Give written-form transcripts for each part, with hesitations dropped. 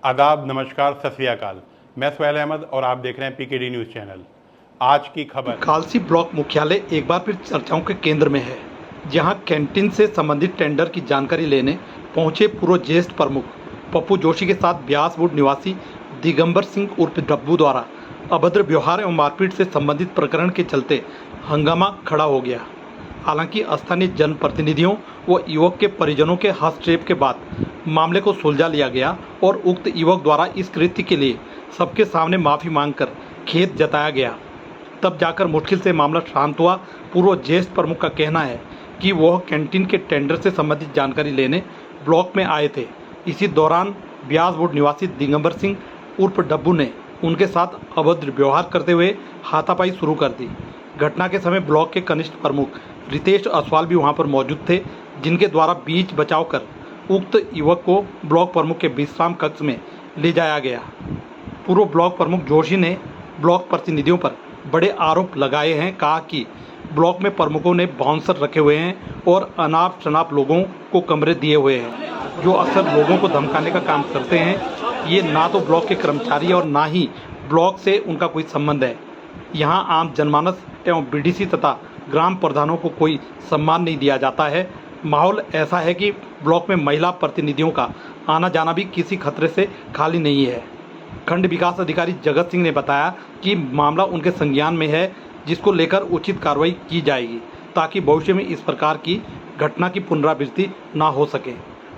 आदाब, नमस्कार, सत श्री अकाल। मैं सुहैल अहमद और आप देख रहे हैं पीकेडी न्यूज़ चैनल। आज की खबर। कालसी ब्लॉक मुख्यालय एक बार फिर चर्चाओं के केंद्र में है, जहां कैंटीन से संबंधित टेंडर की जानकारी लेने पहुंचे पूर्व ज्येष्ठ प्रमुख पप्पू जोशी के साथ ब्यासवुड निवासी दिगंबर सिंह उर्फ डब्बू द्वारा अभद्र व्यवहार एवं मारपीट से संबंधित प्रकरण के चलते हंगामा खड़ा हो गया। हालांकि स्थानीय जनप्रतिनिधियों व युवक के परिजनों के हस्तक्षेप के बाद मामले को सुलझा लिया गया और उक्त युवक द्वारा इस कृत्य के लिए सबके सामने माफ़ी मांगकर खेद जताया गया। तब जाकर मुश्किल से मामला शांत हुआ। पूर्व ज्येष्ठ प्रमुख का कहना है कि वह कैंटीन के टेंडर से संबंधित जानकारी लेने ब्लॉक में आए थे। इसी दौरान ब्यासवुड निवासी दिगंबर सिंह उर्फ डब्बू ने उनके साथ अभद्र व्यवहार करते हुए हाथापाई शुरू कर दी। घटना के समय ब्लॉक के कनिष्ठ प्रमुख रितेश असवाल भी वहां पर मौजूद थे, जिनके द्वारा बीच बचाव कर उक्त युवक को ब्लॉक प्रमुख के विश्राम कक्ष में ले जाया गया। पूर्व ब्लॉक प्रमुख जोशी ने ब्लॉक प्रतिनिधियों पर बड़े आरोप लगाए हैं। कहा कि ब्लॉक में प्रमुखों ने बाउंसर रखे हुए हैं और अनाप शनाप लोगों को कमरे दिए हुए हैं, जो अक्सर लोगों को धमकाने का काम करते हैं। ये ना तो ब्लॉक के कर्मचारी और ना ही ब्लॉक से उनका कोई संबंध है। यहाँ आम जनमानस एवं बीडीसी तथा ग्राम प्रधानों को कोई सम्मान नहीं दिया जाता है। माहौल ऐसा है कि ब्लॉक में महिला प्रतिनिधियों का आना जाना भी किसी खतरे से खाली नहीं है। खंड विकास अधिकारी जगत सिंह ने बताया कि मामला उनके संज्ञान में है, जिसको लेकर उचित कार्रवाई की जाएगी ताकि भविष्य में इस प्रकार की घटना की पुनरावृत्ति ना हो सके।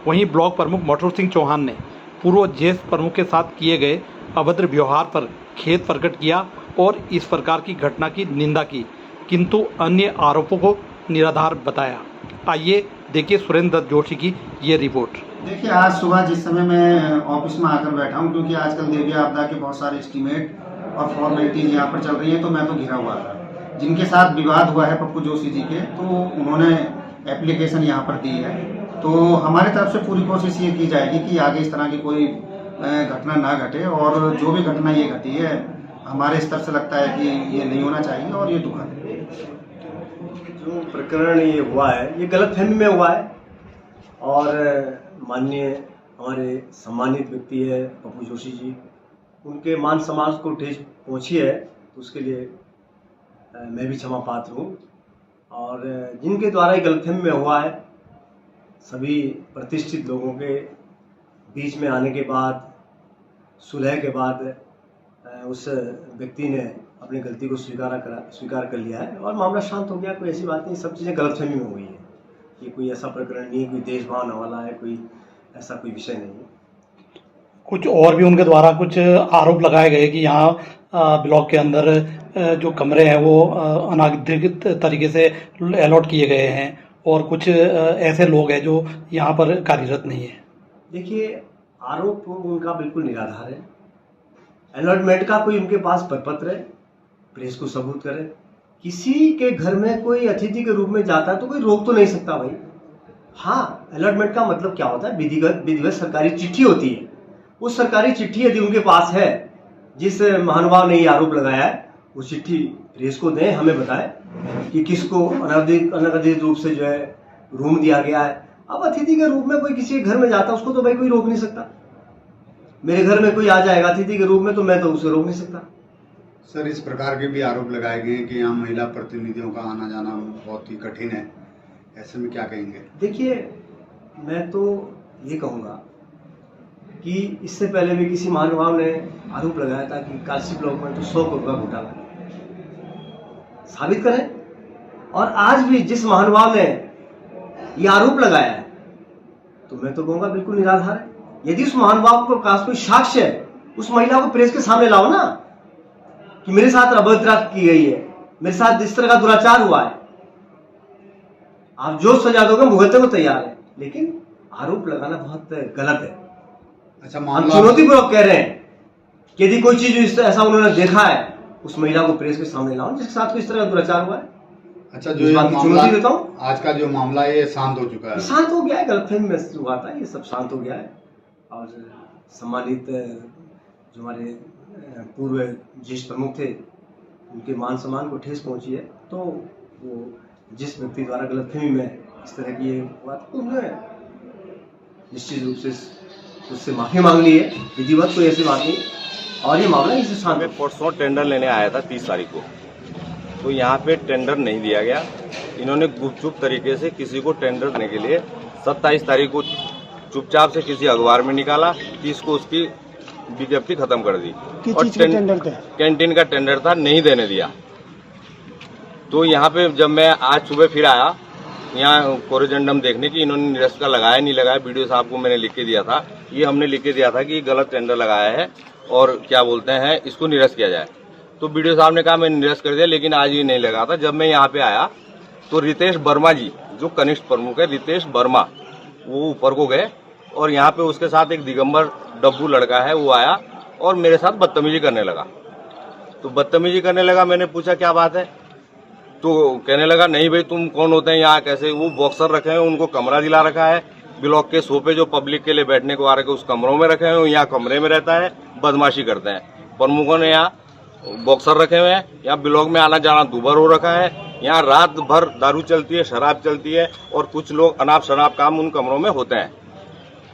वहीं ब्लॉक प्रमुख मटरू सिंह चौहान ने पूर्व ज्येष्ठ प्रमुख के साथ किए गए अभद्र व्यवहार पर खेद प्रकट किया और इस प्रकार की घटना की निंदा की, किंतु अन्य आरोपों को निराधार बताया। आइए देखिए सुरेंद्र दत्त जोशी की ये रिपोर्ट। देखिए, आज सुबह जिस समय मैं ऑफिस में आकर बैठा हूं, क्योंकि आजकल देवी आपदा के बहुत सारे एस्टीमेट और फॉर्मेलिटीज यहाँ पर चल रही हैं, तो मैं तो घिरा हुआ था। जिनके साथ विवाद हुआ है पप्पू जोशी जी के, तो उन्होंने एप्लीकेशन यहाँ पर दी है। तो हमारी तरफ से पूरी कोशिश ये की जाएगी कि आगे इस तरह की कोई घटना ना घटे, और जो भी घटना ये घटी है हमारे स्तर से लगता है कि ये नहीं होना चाहिए और ये दुखद है। जो प्रकरण ये हुआ है, ये गलतफहमी में हुआ है और माननीय हमारे सम्मानित व्यक्ति है पप्पू जोशी जी, उनके मान सम्मान को ठेस पहुंची है, तो उसके लिए मैं भी क्षमा पात्र हूँ। और जिनके द्वारा ये गलतफहमी में हुआ है, सभी प्रतिष्ठित लोगों के बीच में आने के बाद, सुलह के बाद उस व्यक्ति ने अपनी गलती को स्वीकार कर लिया है और मामला शांत हो गया। कोई ऐसी बात नहीं, सब चीज़ें गलतफहमी में हुई है। ये कोई ऐसा प्रकरण नहीं है, कोई देश भावना वाला है, कोई ऐसा कोई विषय नहीं है। कुछ और भी उनके द्वारा कुछ आरोप लगाए गए कि यहाँ ब्लॉक के अंदर जो कमरे हैं वो अनाधिकृत तरीके से अलॉट किए गए हैं और कुछ ऐसे लोग हैं जो यहाँ पर कार्यरत नहीं है। देखिए, आरोप उनका बिल्कुल निराधार है। अलॉटमेंट का कोई उनके पास प्रपत्र है, प्रेस को सबूत करे। किसी के घर में कोई अतिथि के रूप में जाता है तो कोई रोक तो नहीं सकता भाई। हाँ, अलॉटमेंट का मतलब क्या होता है? विधिवत सरकारी चिट्ठी होती है। उस सरकारी चिट्ठी यदि उनके पास है, जिस महानुभाव ने ये आरोप लगाया है, वो चिट्ठी प्रेस को दें, हमें बताएं कि किसको अनधिकृत रूप से जो है रूम दिया गया है। अब अतिथि के रूप में कोई किसी के घर में जाता है, उसको तो भाई कोई रोक नहीं सकता। मेरे घर में कोई आ जाएगा अतिथि के रूप में, तो मैं तो उसे रोक नहीं सकता। सर, इस प्रकार के भी आरोप लगाए गए हैं कि यहाँ महिला प्रतिनिधियों का आना जाना बहुत ही कठिन है, ऐसे में क्या कहेंगे? देखिए, मैं तो ये कहूँगा कि इससे पहले भी किसी महानुभाव ने आरोप लगाया था कि कालसी ब्लॉक में तो 100 करोड़ का घोटाला साबित करें। और आज भी जिस महानुभाव ने ये आरोप लगाया है, तो मैं तो कहूँगा बिल्कुल निराधार है। यदि उस महानुभाव के पास कोई साक्ष्य है, उस महिला को प्रेस के सामने लाओ ना, कि मेरे साथ अभद्रता की गई है, मेरे साथ इस तरह का दुराचार हुआ है। आप जो सजा दोगे भुगतने को तैयार है, लेकिन आरोप लगाना बहुत गलत है। अच्छा, हम चुनौतीपूर्वक कह रहे हैं कि यदि कोई चीज ऐसा उन्होंने देखा है, उस महिला को प्रेस के सामने लाओ जिसके साथ कोई इस तरह का दुराचार हुआ है। अच्छा, जो ये चुनौती देता हूँ। आज का जो मामला है ये शांत हो चुका है? शांत हो गया है, गलतफहमी में हुआ था, ये सब शांत हो गया है। और सम्मानित जो हमारे पूर्व ज्येष्ठ प्रमुख थे, उनके मान सम्मान को ठेस पहुंची है। तो वो जिस व्यक्ति द्वारा गलतफहमी में इस तरह की ये बात, उन्हें निश्चित रूप से उससे माफी मांग ली है, विधिवत, कोई ऐसी बात नहीं। और ये मामला इसी शांत मैं परसों टेंडर लेने आया था 30 तारीख को, तो यहाँ पे टेंडर नहीं दिया गया। इन्होंने गुपचुप तरीके से किसी को टेंडर देने के लिए 27 तारीख को चुपचाप से किसी अखबार में निकाला, 30 को उसकी विज्ञप्ति खत्म कर दी। और टेंडर था, कैंटीन का टेंडर था, नहीं देने दिया। तो यहाँ पे जब मैं आज सुबह फिर आया यहाँ कोरिजेंडम देखने की, इन्होंने निरस्त का लगाया नहीं लगाया, वीडियो साहब को मैंने लिख के दिया था, ये हमने लिख के दिया था कि गलत टेंडर लगाया है और क्या बोलते हैं इसको निरस्त किया जाए। तो वीडियो साहब ने कहा मैं निरस्त कर दिया, लेकिन आज ये नहीं लगा था। जब मैं यहाँ पे आया तो रितेश वर्मा जी जो कनिष्ठ प्रमुख है, रितेश वर्मा, वो ऊपर को गए और यहाँ पे उसके साथ एक दिगंबर डब्बू लड़का है, वो आया और मेरे साथ बदतमीजी करने लगा। तो बदतमीजी करने लगा, मैंने पूछा क्या बात है, तो कहने लगा नहीं भाई तुम कौन होते हैं यहाँ, कैसे। वो बॉक्सर रखे हैं, उनको कमरा दिला रखा है, ब्लॉक के सोफे जो पब्लिक के लिए बैठने को आ रखे उस कमरों में रखे हैं, यहाँ कमरे में रहता है, बदमाशी करते हैं। प्रमुखों ने यहाँ बॉक्सर रखे हुए हैं, यहाँ ब्लॉक में आना जाना दूभर हो रखा है, यहाँ रात भर दारू चलती है, शराब चलती है और कुछ लोग अनाप शनाप काम उन कमरों में होते हैं।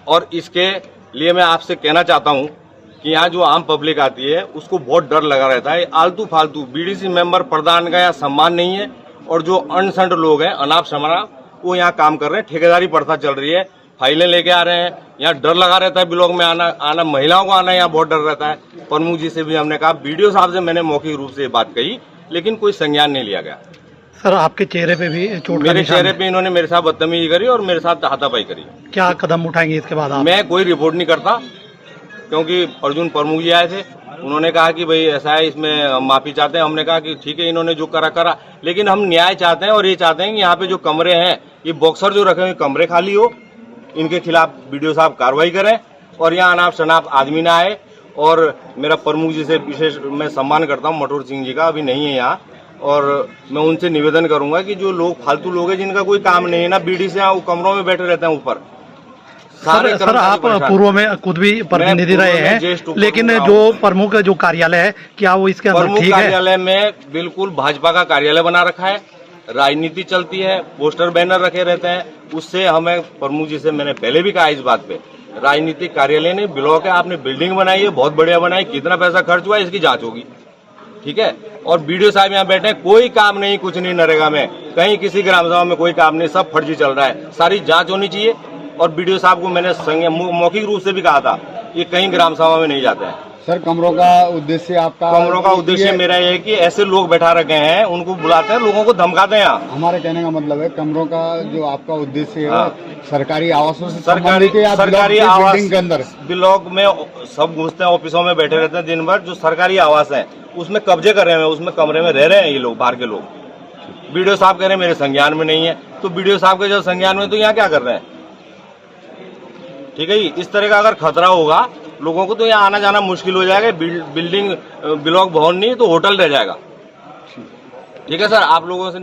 और इसके लिए मैं आपसे कहना चाहता हूँ कि यहाँ जो आम पब्लिक आती है उसको बहुत डर लगा रहता है। आलतू फालतू बीडीसी मेंबर प्रधान का यहाँ सम्मान नहीं है और जो अनसंट लोग हैं अनाप शनाप वो यहाँ काम कर रहे हैं, ठेकेदारी प्रथा चल रही है, फाइलें लेके आ रहे हैं, यहाँ डर लगा रहता है ब्लॉक में आना महिलाओं को आना यहाँ बहुत डर रहता है। प्रमुख जी से भी हमने कहा, वीडियो साहब से मैंने मौखिक रूप से बात कही, लेकिन कोई संज्ञान नहीं लिया गया। सर आपके चेहरे पे भी चोट, मेरे चेहरे पे इन्होंने मेरे साथ बदतमीजी करी और मेरे साथ हाथापाई करी। क्या कदम उठाएंगे इसके बाद आप? मैं कोई रिपोर्ट नहीं करता, क्योंकि अर्जुन प्रमुख जी आए थे, उन्होंने कहा कि भाई ऐसा है, इसमें हम माफी चाहते हैं। हमने कहा कि ठीक है, इन्होंने जो करा, लेकिन हम न्याय चाहते हैं और ये चाहते हैं कि यहाँ पे जो कमरे हैं, ये बॉक्सर जो रखे हुए कमरे खाली हो, इनके खिलाफ वीडियो साहब कार्रवाई करें और यहाँ अनाप शनाप आदमी ना आए। और मेरा प्रमुख जी से विशेष मैं सम्मान करता हूँ, मटोर सिंह जी का, अभी नहीं है यहाँ, और मैं उनसे निवेदन करूंगा कि जो लोग फालतू लोग हैं जिनका कोई काम नहीं है ना, बीडी से यहाँ कमरों में बैठे रहते हैं ऊपर। सर आप पूर्व में खुद भी प्रतिनिधि रहे हैं, लेकिन जो प्रमुख जो कार्यालय है क्या वो इसके अंदर ठीक है? कार्यालय में बिल्कुल भाजपा का कार्यालय बना रखा है, राजनीति चलती है, पोस्टर बैनर रखे रहते हैं। उससे हमें प्रमुख जी से मैंने पहले भी कहा इस बात पे, राजनीतिक कार्यालय नहीं ब्लॉक है, आपने बिल्डिंग बनाई है, बहुत बढ़िया बनाई, कितना पैसा खर्च हुआ है इसकी जांच होगी, ठीक है। और बीडीओ साहब यहाँ बैठे हैं, कोई काम नहीं, कुछ नहीं, नरेगा में कहीं किसी ग्राम सभा में कोई काम नहीं, सब फर्जी चल रहा है, सारी जांच होनी चाहिए। और बीडीओ साहब को मैंने मौखिक रूप से भी कहा था, ये कहीं ग्राम सभा में नहीं जाते हैं। सर कमरों का उद्देश्य आपका? कमरों का उद्देश्य मेरा ये है कि ऐसे लोग बैठा रखे हैं, उनको बुलाते हैं, लोगों को धमकाते हैं। यहाँ हमारे कहने का मतलब है कमरों का जो आपका उद्देश्य है सरकारी आवासों से सरकारी आवास के अंदर ब्लॉक में सब घुसते हैं, ऑफिसों में बैठे रहते हैं दिन भर, जो सरकारी आवास है उसमें कब्जे कर रहे हैं, उसमें कमरे में रह रहे हैं ये लोग, बाहर के लोग। बीडीओ साहब कह रहे हैं मेरे संज्ञान में नहीं है, तो बीडीओ साहब के जब संज्ञान में तो यहाँ क्या कर रहे हैं, ठीक है। इस तरह का अगर खतरा होगा लोगों को तो यहाँ आना जाना मुश्किल हो जाएगा। बिल्डिंग ब्लॉक भवन नहीं तो होटल रह जाएगा, ठीक है सर। आप लोगों से